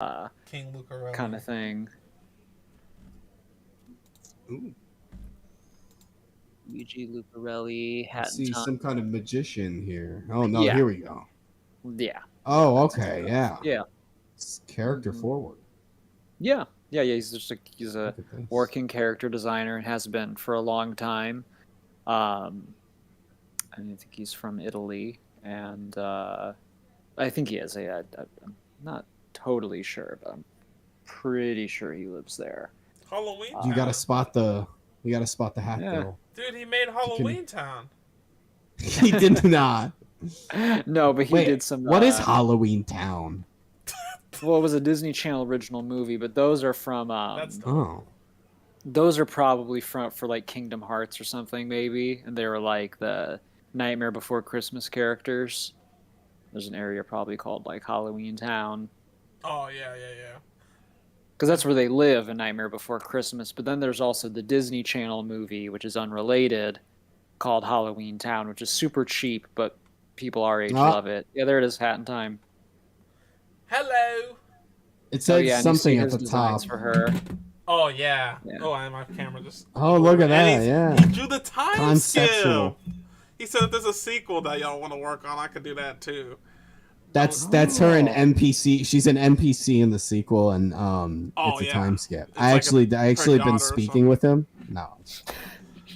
King Lucarelli kind of thing. Ooh, Luigi Lucarelli, I Hat in see Time. some kind of magician here. Oh no, Yeah. here we go. Yeah. Oh, okay, yeah. Yeah. It's character forward. Yeah. Yeah. He's just he's a Look at this. working character designer and has been for a long time. I think he's from Italy, and I think he is. I'm not totally sure, but I'm pretty sure he lives there. Halloween You Town. gotta spot the hat Yeah. girl. Dude, he made Halloween Town. He did not. No, but he Wait, did some. what is Halloween Town? Well, it was a Disney Channel original movie, but those are from. That's Oh, Those are probably for like Kingdom Hearts or something, maybe, and they were like the Nightmare Before Christmas characters. There's an area probably called like Halloween Town, Oh yeah. because that's where they live in Nightmare Before Christmas. But then there's also the Disney Channel movie, which is unrelated, called Halloween Town, which is super cheap, but people our age love it. Yeah, there it is, Hat in Time. Hello. it says yeah, and you see something at his the designs top. for her. Oh yeah. Yeah. Oh, and my camera just. Oh, look at that! Yeah, He drew the time Conceptual. skip. He said if there's a sequel that y'all want to work on, I could do that too. that's her an NPC. She's an NPC in the sequel, and it's a yeah. time skip. It's I like actually her daughter been or speaking with him. No,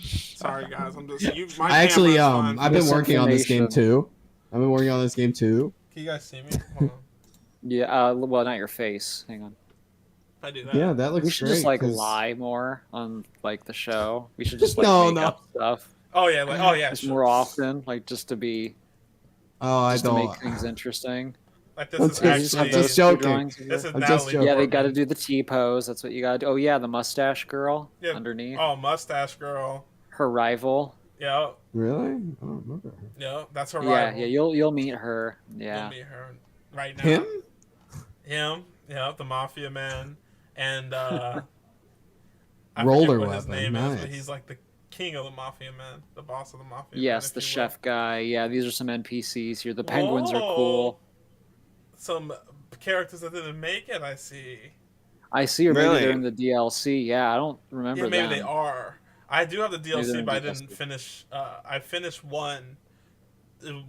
Sorry guys, I'm just. My I actually camera is fine. I've been working on this game Misinformation. too. Can you guys see me? Hold on. Yeah, well, not your face. Hang on. If I do that. Yeah, that looks We should great. just like 'cause- lie more on like the show. We should just like No, make no. up stuff Oh yeah. just Sure. more often, like just to be Oh, I just to don't. make things interesting. Like this I'm is just- actually. just joking. drawings of This her. is I'm Natalie just joking. Yeah, they Portman. got to do the T pose. That's what you got to do. Oh yeah, the mustache girl Yeah. underneath. Oh, mustache girl. Her rival. Yeah. Really? I don't remember her. Yeah. That's her Yeah, rival. yeah. You'll meet her. You'll Yeah. meet her right now. Him? Him. Yeah, the mafia man, and I Roller forget what his weapon, name is, nice. but he's like the king of the mafia man, the boss of the mafia. Yes, man, if the you chef guy. Yeah, these are some NPCs here. The penguins are Whoa. cool. Some characters that didn't make it. I see. I see, or maybe Really? they're in the DLC. Yeah, I don't remember Yeah, maybe them. they are. I do have the they're DLC, in but I DLC. didn't finish. I finished one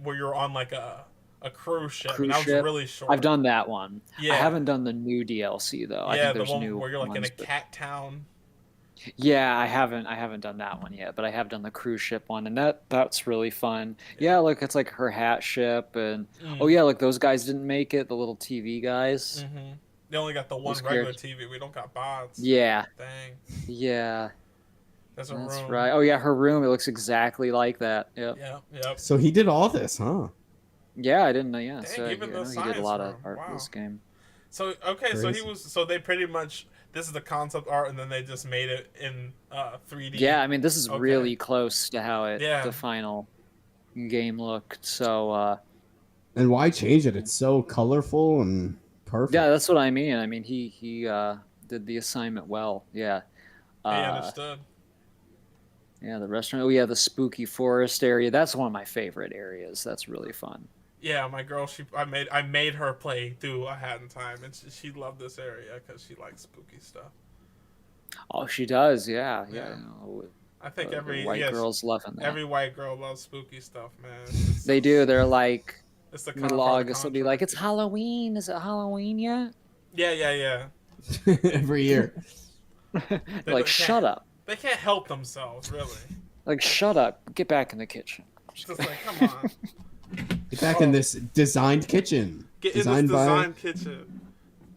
where you're on like a cruise ship, Cruise and that was ship? really short. I've done that one. Yeah. I haven't done the new DLC though. I Yeah, think the there's one new where you're like ones, in a but- cat town. Yeah, I haven't done that one yet, but I have done the cruise ship one, and that's really fun. Yeah, look, it's like her hat ship, and oh yeah, look, those guys didn't make it, the little TV guys. Mm-hmm. They only got the one Those regular characters- TV. We don't got bots. Yeah, Dang. yeah, There's a that's room. right. Oh yeah, her room, it looks exactly like that. Yep. Yep. So he did all this, huh? Yeah, I didn't know. Yeah, Dang, so even the he did a science lot of room. art Wow. for this game. So okay, so he Crazy. was. So they pretty much. This is the concept art, and then they just made it in 3D. Yeah, I mean, this is Okay. really close to how Yeah. the final game looked. So And why change it? It's so colorful and perfect. yeah, that's what I mean. I mean, he did the assignment well. Yeah. He understood. Yeah, the restaurant. Oh yeah, the spooky forest area. That's one of my favorite areas. That's really fun. Yeah, my girl. I made her play through A Hat in Time, and she loved this area because she likes spooky stuff. Oh, she does. Yeah, Yeah. yeah. You know, I think the every white girls loving that. every white girl loves spooky stuff, man. It's, They do. They're like it's the middle part of the August. They'll be like, contract. "It's Halloween. Is it Halloween yet?" Yeah. Every year. Like, can't- shut up. They can't help themselves, really. Like, shut up. Get back in the kitchen. It's just like, come on. Get back in this designed kitchen. Get in this Designed by design kitchen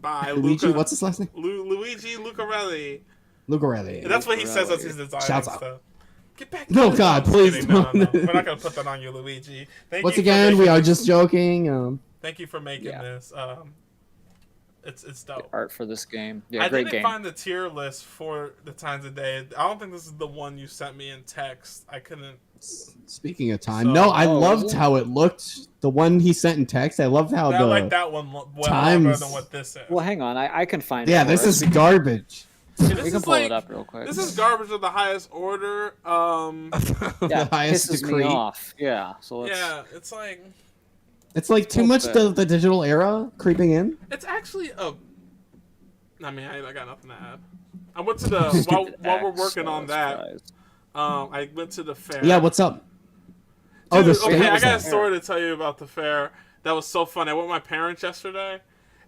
by Luigi. Luca, What's his last name? Luigi Lucarelli. Lucarelli. And that's what he says as he's Shouts designing out. stuff. Get back. No, in the- God, I'm just please kidding. No, don't. We're not gonna put that on you, Luigi. Once again, we are just joking. Thank you for making Yeah. this. It's dope. Art for this game. Yeah, I great didn't game. find the tier list for the times a day. I don't think this is the one you sent me in text. I couldn't. Speaking of time, So- no, I Oh, loved is it? how it looked. The one he sent in text, I loved how I the. like that one well better times- than what this is. Well, hang on. I can find it. Yeah, for this us. is garbage. See, We this can is pull like it up real quick. this is garbage of the highest order. Yeah, The highest pisses degree. me off. Yeah, so let's. Yeah, it's like It's like too Well, much the- the digital era creeping in. it's actually a I mean, I got nothing to add. I went to the while we're working on that. I went to the fair. Yeah, what's up? Dude, the okay, I got a fair. story to tell you about the fair. That was so fun. I went with my parents yesterday,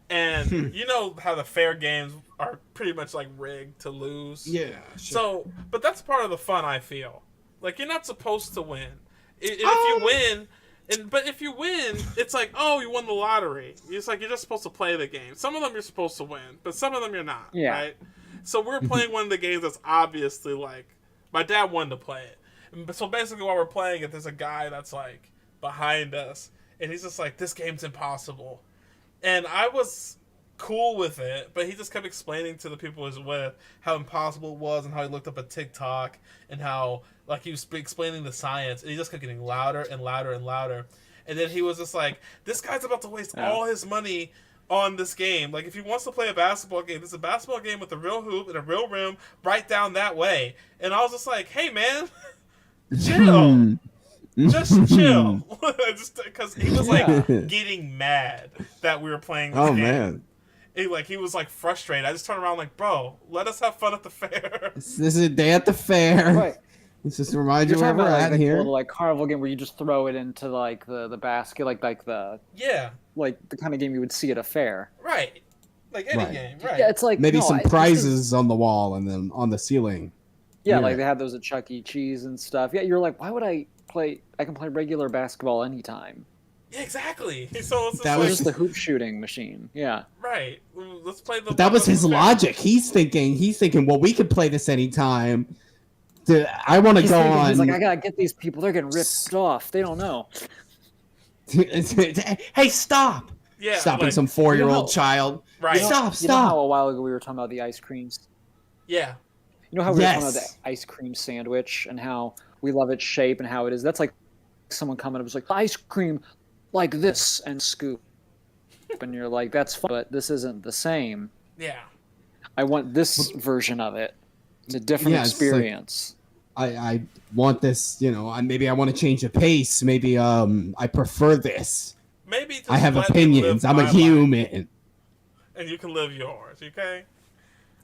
and you know how the fair games are pretty much like rigged to lose. Yeah. Sure. So, but that's part of the fun. I feel like you're not supposed to win. If you win, but if you win, it's like, oh, you won the lottery. It's like you're just supposed to play the game. Some of them you're supposed to win, but some of them you're not. Yeah. Right. So we're playing one of the games that's obviously like my dad wanted to play it. So basically, while we're playing it, there's a guy that's like behind us, and he's just like, "This game's impossible," and I was cool with it, but he just kept explaining to the people he was with how impossible it was, and how he looked up a TikTok, and how like he was explaining the science, and he just kept getting louder and louder and louder, and then he was just like, "This guy's about to waste all his money on this game. Like, if he wants to play a basketball game, it's a basketball game with a real hoop and a real rim right down that way." And I was just like, "Hey, man." Chill. Just chill. Just because he was like getting mad that we were playing this game. Man. He was like frustrated. I just turned around like, bro, let us have fun at the fair. This is a day at the fair. Right. Let's just remind You're you where talking we're about at like here. a little like carnival game where you just throw it into like the basket, like the kind of game you would see at a fair. Right. Like any Right. game, right. Yeah, it's like Maybe some it's prizes on the wall and then on the ceiling. Yeah, Yeah. like they have those at Chuck E. Cheese and stuff. Yeah, you're like, why would I play? I can play regular basketball anytime. Yeah, exactly. So it's just That It like, was just the hoop shooting machine. Yeah. right. Let's play the. But that was his fair. logic. He's thinking, well, we could play this anytime. I want to He's go thinking, on. he's like, I gotta get these people. They're getting ripped off. They don't know. Hey, stop! Yeah, Stopping like, some 4-year-old you know- child. Right. Stop! You know how Stop! a while ago we were talking about the ice creams? Yeah. You know how we were talking about Yes. the ice cream sandwich and how we love its shape and how it is? That's like someone coming up and was like, ice cream like this and scoop. And you're like, that's fun, but this isn't the same. Yeah. I want this version of it. It's a different Yeah, it's like- experience. I want this. Maybe I want to change the pace. Maybe I prefer this. Maybe just I have let me opinions. live I'm a my human. life, and you can live yours. Okay.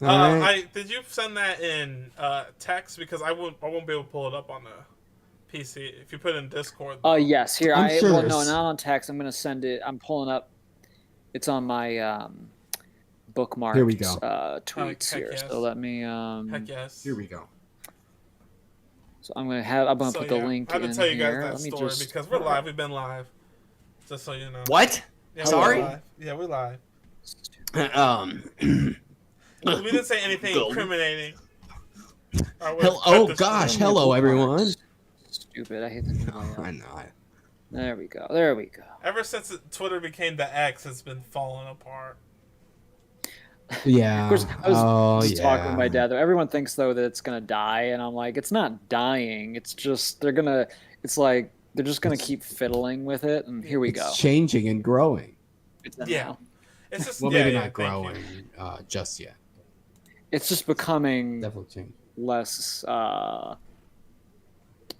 All right. Did you send that in text? Because I won't be able to pull it up on the PC. If you put it in Discord. Oh yes, here I'm sure well no, it's- not on text. I'm gonna send it. I'm pulling up. It's on my bookmarked Here we go. tweets heck here. yes. So let me. Heck yes. Here we go. So I'm gonna put the link I had in to tell you guys here. that Let me story just. because we're live. We've been live. Just so you know. What? Yeah, Sorry? We're live. Yeah, we're live. Um. We didn't say anything incriminating. Oh gosh! Hello, everyone. Stupid. I hate the. I know. There we go. There we go. Ever since Twitter became the X, it's been falling apart. Yeah. Of course, I was yeah. talking with my dad. Though everyone thinks though that it's gonna die, and I'm like, it's not dying. It's just It's like they're just gonna keep fiddling with it, and here we go. It's changing and growing. It's done Yeah. now. It's just Well, yeah, maybe yeah, not thank you. growing just yet. It's just becoming Definitely changing. less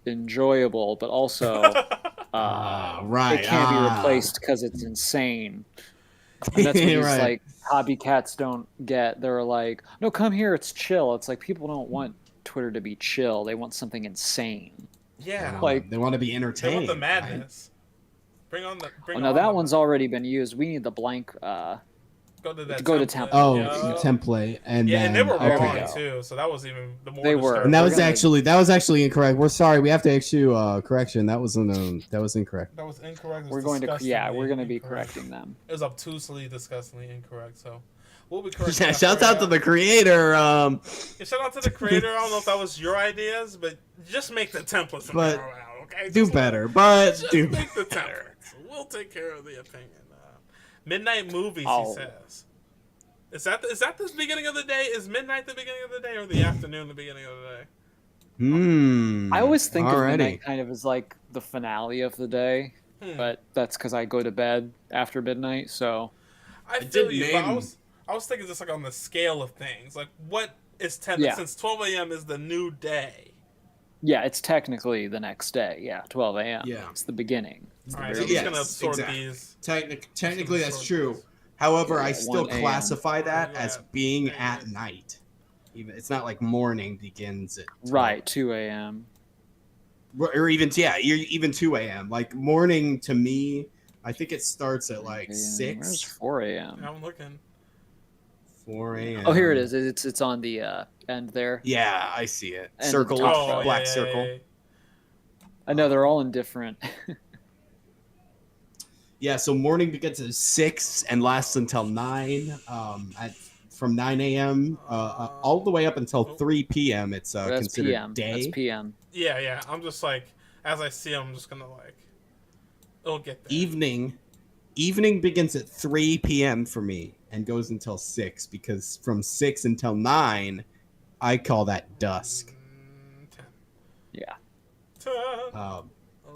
enjoyable, but also Right. it can't be replaced because it's insane. And that's what these Right. like hobby cats don't get. They're like, no, come here, it's chill. It's like people don't want Twitter to be chill. They want something insane. Yeah. Like- they want to be They entertained. want the right? madness. Bring on the. Oh, no, that one's already been used. We need the blank. Go to that. go to template. template. Oh, Yeah. the template, and Yeah, then and they were There we wrong go. too, so that was even the more. They were. disturbing. and that We're was gonna- actually incorrect. We're sorry. We have to issue a correction. That was incorrect. That was incorrect. It was We're going to we're disgustingly going to be incorrect. correcting them. It was obtusely, disgustingly incorrect. So we'll be correcting. Yeah, that shouts for out ya. to the creator. Yeah, shout out to the creator. I don't know if that was your ideas, but just make the templates from But here on out, okay? do Just better, but Just do make the better. templates. We'll take care of the opinion. Midnight movies, Oh. he says. Is that the beginning of the day? Is midnight the beginning of the day, or the afternoon the beginning of the day? Hmm. I always think of alrighty. midnight kind of as like the finale of the day, but that's because I go to bed after midnight. So I feel did you, but name- I was thinking just like on the scale of things, like what is 10 Yeah. since 12 a.m. is the new day. yeah, it's technically the next day. Yeah, 12 a.m. Yeah. It's the beginning. All right, so I'm Yes, just gonna sort exactly. these. Technically, that's true. However, Yeah, I yeah, still 1 a.m. classify that Yeah. as being at night. Even it's not like morning begins at 12. Right, 2 a.m. Or even even 2 a.m. Like morning to me, I think it starts at like 3 a.m. Where's 6, 4 a.m.? I'm looking. 4 a.m. Oh, here it is. It's on the end there. Yeah, I see it. And Circle, top Oh, row. black yeah, circle. yeah. I know they're all in different. Yeah, so morning begins at 6 and lasts until 9. From 9 a.m. All the way up until 3 p.m. It's That's considered PM. day. That's PM. Yeah. I'm just like, as I see them, I'm just gonna like, it'll get there. Evening begins at 3 p.m. for me and goes until 6 because from 6 until 9, I call that dusk. 10. Yeah. 10.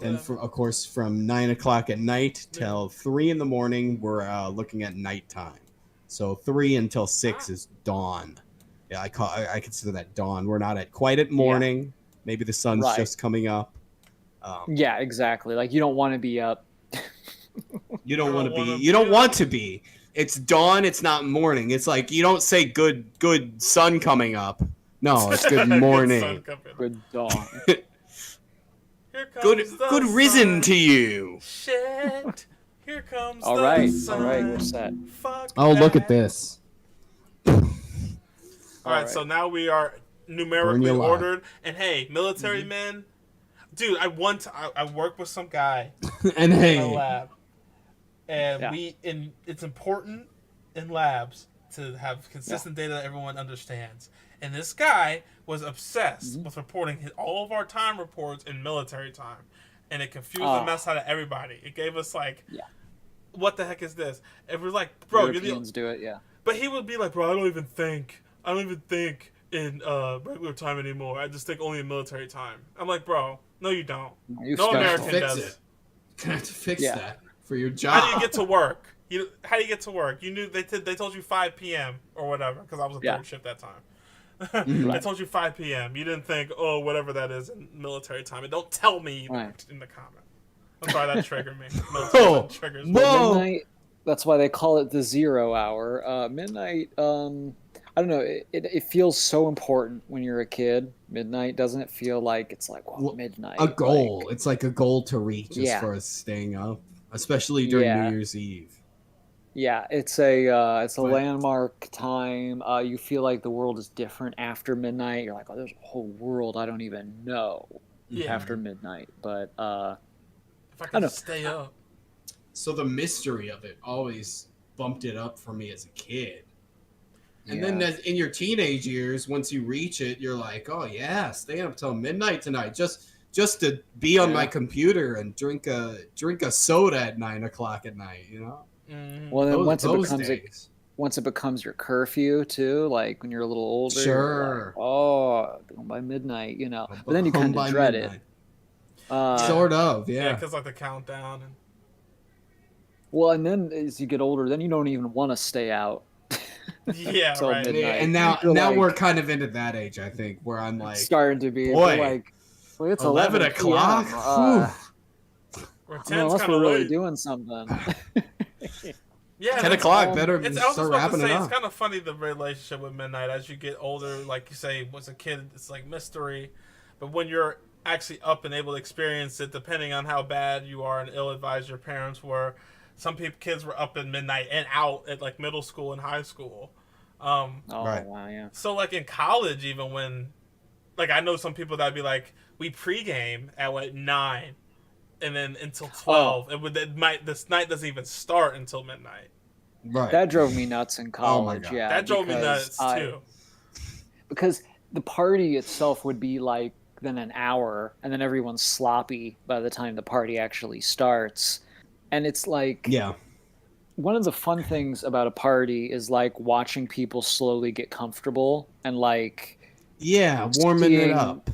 And of course, from 9 o'clock at night till 3 in the morning, we're looking at nighttime. So 3 until 6 is dawn. Yeah, I consider that dawn. We're not quite at morning. Yeah. Maybe the sun's just coming up. Yeah, exactly. Like you don't want to be up. You don't want to be. You don't want to be. It's dawn. It's not morning. It's like you don't say good sun coming up. No, it's good morning. Good dawn. Good risen to you. Shit. Here comes all the right, sun. all right, we're set. Fuck oh, that. Look at this. All right, so now we are numerically ordered. And hey, military men, dude, I work with some guy and in a lab, and it's important in labs to have consistent data that everyone understands. And this guy was obsessed with reporting all of our time reports in military time, and it confused the mess out of everybody. It gave us like, what the heck is this? And we're like, bro, Europeans do it, But he would be like, bro, I don't even think in regular time anymore. I just think only in military time. I'm like, bro, no, you don't. No American does. You're gonna have to fix that for your job. How do you get to work? How do you get to work? You knew they told you 5 p.m. or whatever because I was a third shift that time. They told you 5 p.m. You didn't think, oh, whatever that is in military time. And don't tell me that in the comment. I'm sorry, that triggered me. Military triggers me. Midnight, that's why they call it the 0 hour. Midnight, I don't know. It feels so important when you're a kid. Midnight, doesn't it feel like it's like midnight? A goal. It's like a goal to reach as far as staying up, especially during New Year's Eve. Yeah, it's a landmark time. You feel like the world is different after midnight. You're like, oh, there's a whole world I don't even know after midnight. But if I could stay up. So the mystery of it always bumped it up for me as a kid. And then in your teenage years, once you reach it, you're like, oh yeah, staying up till midnight tonight, just to be on my computer and drink a soda at 9 o'clock at night, you know. Mm-hmm. Well, then once it becomes your curfew too, like when you're a little older, sure. Like, by midnight, you know. But then you kind of dread it. Sort of, yeah. Because like the countdown. Well, and then as you get older, then you don't even want to stay out. Yeah, right. Midnight. And now we're kind of into that age, I think, where I'm like starting to be like, well, it's 11 o'clock. Unless we're really doing something. Yeah, 10 o'clock better start wrapping it up. It's kind of funny the relationship with midnight as you get older. Like you say, as a kid, it's like mystery, but when you're actually up and able to experience it, depending on how bad you are and ill-advised your parents were. Some kids were up at midnight and out at like middle school and high school. Wow, yeah. So like in college, even when, like I know some people that'd be like, we pregame at 9, and then until 12. This night doesn't even start until midnight. Right. That drove me nuts in college. Oh my God. Yeah, that drove me nuts too. Because the party itself would be like then an hour, and then everyone's sloppy by the time the party actually starts. And it's like, one of the fun things about a party is like watching people slowly get comfortable and like, warming it up.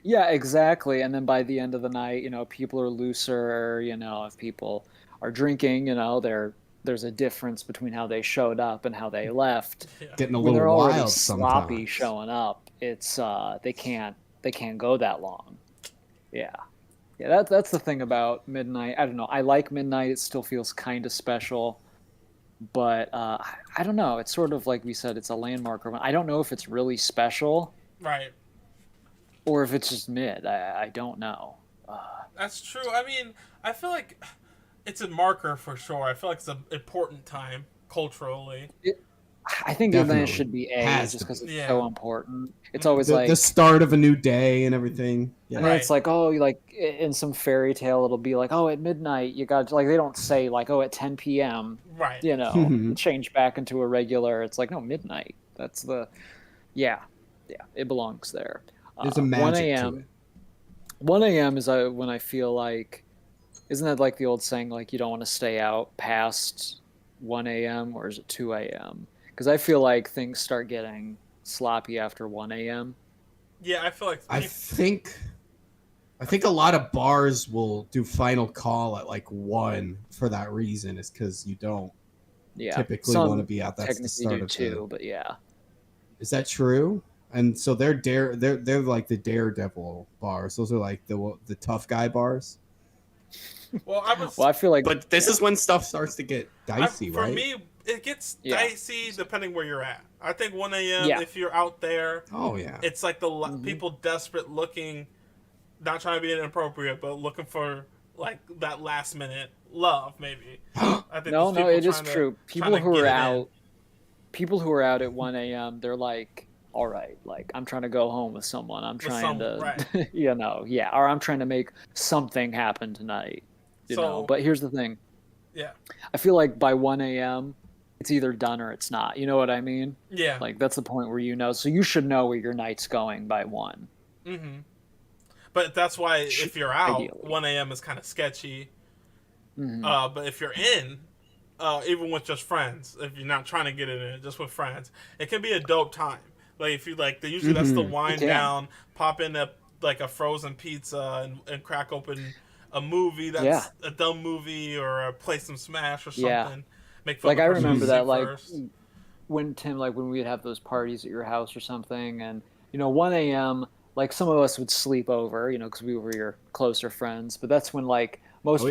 Yeah, exactly. And then by the end of the night, you know, people are looser. You know, if people are drinking, you know, there's a difference between how they showed up and how they left. Getting a when little they're already wild sloppy sometimes. showing up, it's they can't go that long. Yeah. Yeah, that's the thing about midnight. I don't know. I like midnight. It still feels kind of special. But I don't know. It's sort of like we said, it's a landmark. I don't know if it's really special Right. or if it's just mid. I don't know. That's true. I mean, I feel like it's a marker for sure. I feel like it's an important time culturally. I think it Definitely. should be A Has just to be. because it's Yeah. so important. It's always The like start of a new day and everything. Yeah. and then Right. it's like, oh, like in some fairy tale, it'll be like, oh, at midnight, you got like they don't say like, oh, at 10 p.m. Right. You know, change back into a regular. It's like no midnight. That's the yeah, it belongs there. There's a 1 magic to a.m. it. 1 a.m. is when I feel like, isn't that like the old saying like you don't want to stay out past 1 a.m. or is it 2 a.m. Because I feel like things start getting sloppy after 1 a.m. Yeah, I feel like I think a lot of bars will do final call at like 1 for that reason. Is because you don't Yeah, typically some want to be out. That's the technically start do of too, but yeah. Is that true? And so they're like the daredevil bars. Those are like the tough guy bars. well, I was Well, I feel like But this is when stuff starts to get dicey, for right? me, it gets Yeah. dicey depending where you're at. I think 1 a.m. Yeah. if you're out there, Oh yeah. it's like people desperate looking, not trying to be inappropriate, but looking for like that last minute love, maybe. I think no, there's it is trying to- true. trying to People who are out at 1 a.m. They're like, all right, like I'm trying to go home with someone. I'm trying to, right. you know, or I'm trying to make something happen tonight, you know. But here's the thing. Yeah. I feel like by 1 a.m. it's either done or it's not. You know what I mean? Yeah. Like that's the point where you know. So you should know where your night's going by 1. Mm-hmm. But that's why if you're out, Ideally. 1 a.m. is kind of sketchy. Mhm. But if you're in, even with just friends, if you're not trying to get it in, just with friends, it can be a dope time. Like if you like, usually that's the wind down, pop in a frozen pizza and crack open a movie that's a dumb movie or play some Smash or something. Yeah. Make fun Like of I the person remember who's that sick like first. when Tim when we'd have those parties at your house or something, and 1 a.m. like some of us would sleep over, because we were your closer friends. But that's when like most,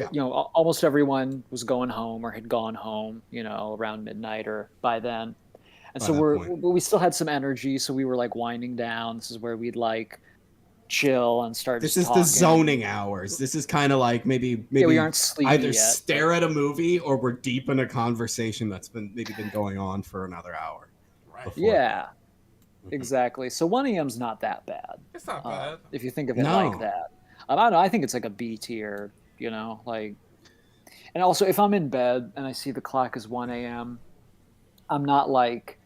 almost everyone was going home or had gone home, around midnight or by then. And so we still had some energy, so we were like winding down. This is where we'd like chill and start. This is talking. the zoning hours. This is kind of like maybe we aren't sleepy either yet, stare at a movie or we're deep in a conversation that's been going on for another hour. Right. Yeah. Exactly. So 1 a.m.'s not that bad. It's not bad if you think of it like that. I don't know. I think it's like a B tier. Like, and also if I'm in bed and I see the clock is 1 a.m., I'm not like,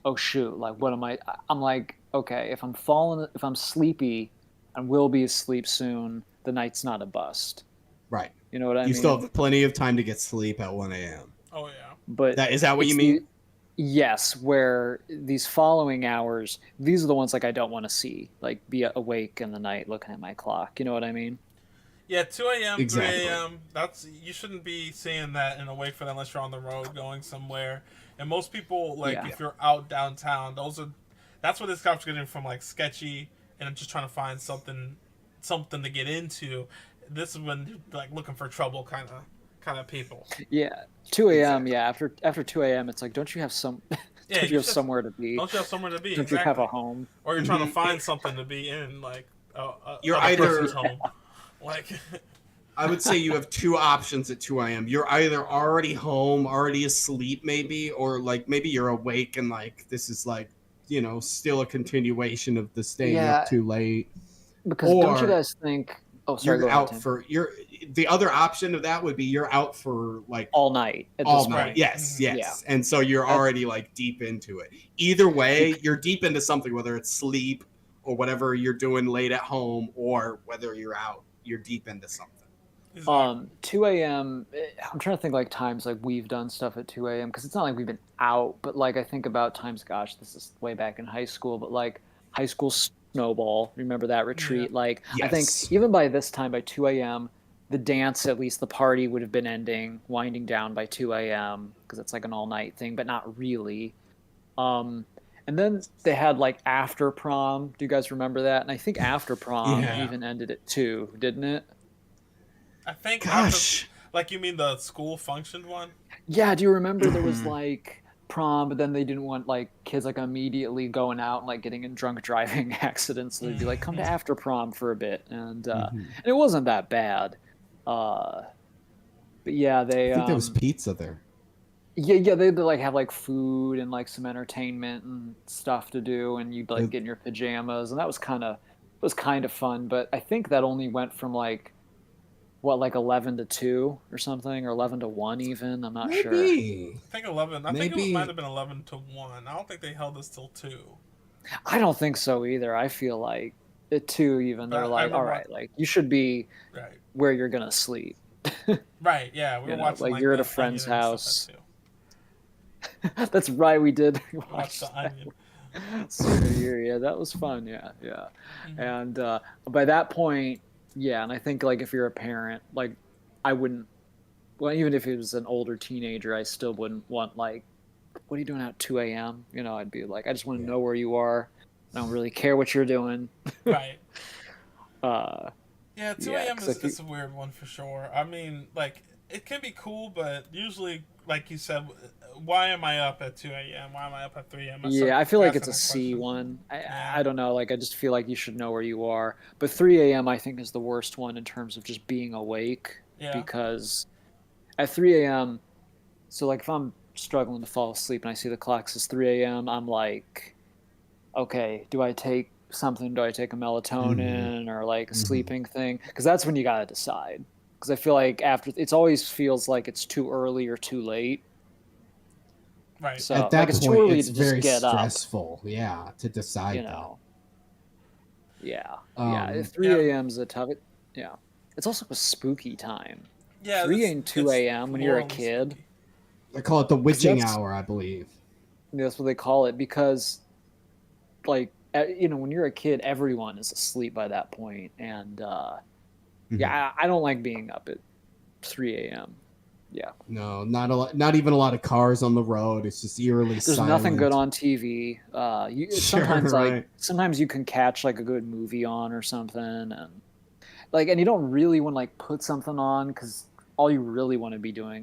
oh shoot, like what am I? I'm like, okay, if I'm sleepy and will be asleep soon, the night's not a bust. Right. You know what I mean? You still have plenty of time to get sleep at 1 a.m. Oh yeah. But is that what you mean? Yes, where these following hours, these are the ones like I don't want to see, like be awake in the night looking at my clock. You know what I mean? Yeah, 2 a.m., exactly. 3 a.m. You shouldn't be seeing that and awake for that unless you're on the road going somewhere. And most people, if you're out downtown, that's what this cop's getting from like sketchy and just trying to find something to get into. This is when you're like looking for trouble kind of people. Yeah, 2 a.m. Exactly. Yeah, after 2 a.m. it's like, don't you have some? Don't you have somewhere to be? Don't you have somewhere to be? Don't you have a home? Or you're trying to find something to be in, like you're either home. Like, I would say you have two options at 2 a.m. You're either already home, already asleep, maybe, or like maybe you're awake and like this is like still a continuation of the staying up too late. Because don't you guys think? Oh, sorry. You're out for the other option of that would be you're out for like all night. All night. Point. Yes. Yeah. And so you're already like deep into it. Either way, you're deep into something, whether it's sleep or whatever you're doing late at home, or whether you're out, you're deep into something. 2 a.m. I'm trying to think like times like we've done stuff at 2 a.m. because it's not like we've been out, but like I think about times. Gosh, this is way back in high school, but like high school snowball. Remember that retreat? Yeah. Like yes. I think even by this time, by 2 a.m., the dance, at least the party, would have been winding down by 2 a.m. because it's like an all night thing, but not really. And then they had like after prom. Do you guys remember that? And I think after prom even ended at 2, didn't it? I think. Gosh. Like you mean the school functioned one? Yeah, do you remember there was like prom, but then they didn't want like kids like immediately going out and like getting in drunk driving accidents. So they'd be like, come to after prom for a bit, and it wasn't that bad. Uh, but yeah, I they think there was pizza there. yeah they'd like have like food and like some entertainment and stuff to do, and you'd like get in your pajamas, and that was kind of fun. But I think that only went from like what, like 11 to 2 or something, or 11 to 1 even. I'm not sure. Maybe. I think 11. I think it Maybe. might have been 11 to 1. I don't think they held us till 2. I don't think so either. I feel like at 2 even But they're like, all right, like you should be right. where you're gonna sleep. Right, yeah. We were watching like you're at a The friend's Onion and house. stuff That's right, we did We watch watched The that. Onion. Senior year, yeah, that was fun, yeah. And by that point, yeah, and I think like if you're a parent, like I wouldn't, well, even if it was an older teenager, I still wouldn't want like, what are you doing at 2 a.m.? I'd be like, I just want to know where you are. I don't really care what you're doing. Right. uh, Yeah, 2 a.m. is a weird one for sure. I mean, like, it can be cool, but usually, like you said, why am I up at 2 a.m.? Why am I up at 3 a.m.? Yeah, I feel like it's a C one. I don't know. Like, I just feel like you should know where you are. But 3 a.m. I think is the worst one in terms of just being awake. Yeah. Because at 3 a.m., so like if I'm struggling to fall asleep and I see the clock says 3 a.m., I'm like, okay, do I take something? Do I take a melatonin or like a sleeping thing? Because that's when you got to decide. Because I feel like after, it always feels like it's too early or too late. Right. So At that like, it's point, too early it's to just very get stressful. Yeah, to decide. Yeah. That. 3 a.m. is a tough. Yeah. It's also a spooky time. Yeah. 3 and 2 a.m. when you're a kid. Spooky. They call it the witching hour, I believe. That's what they call it because, like, when you're a kid, everyone is asleep by that point, and yeah, I don't like being up at 3 a.m. Yeah. No, not a lot. Not even a lot of cars on the road. It's just eerily There's silent. nothing good on TV. Sometimes right. sometimes you can catch like a good movie on or something, and you don't really want to like put something on because all you really want to be doing at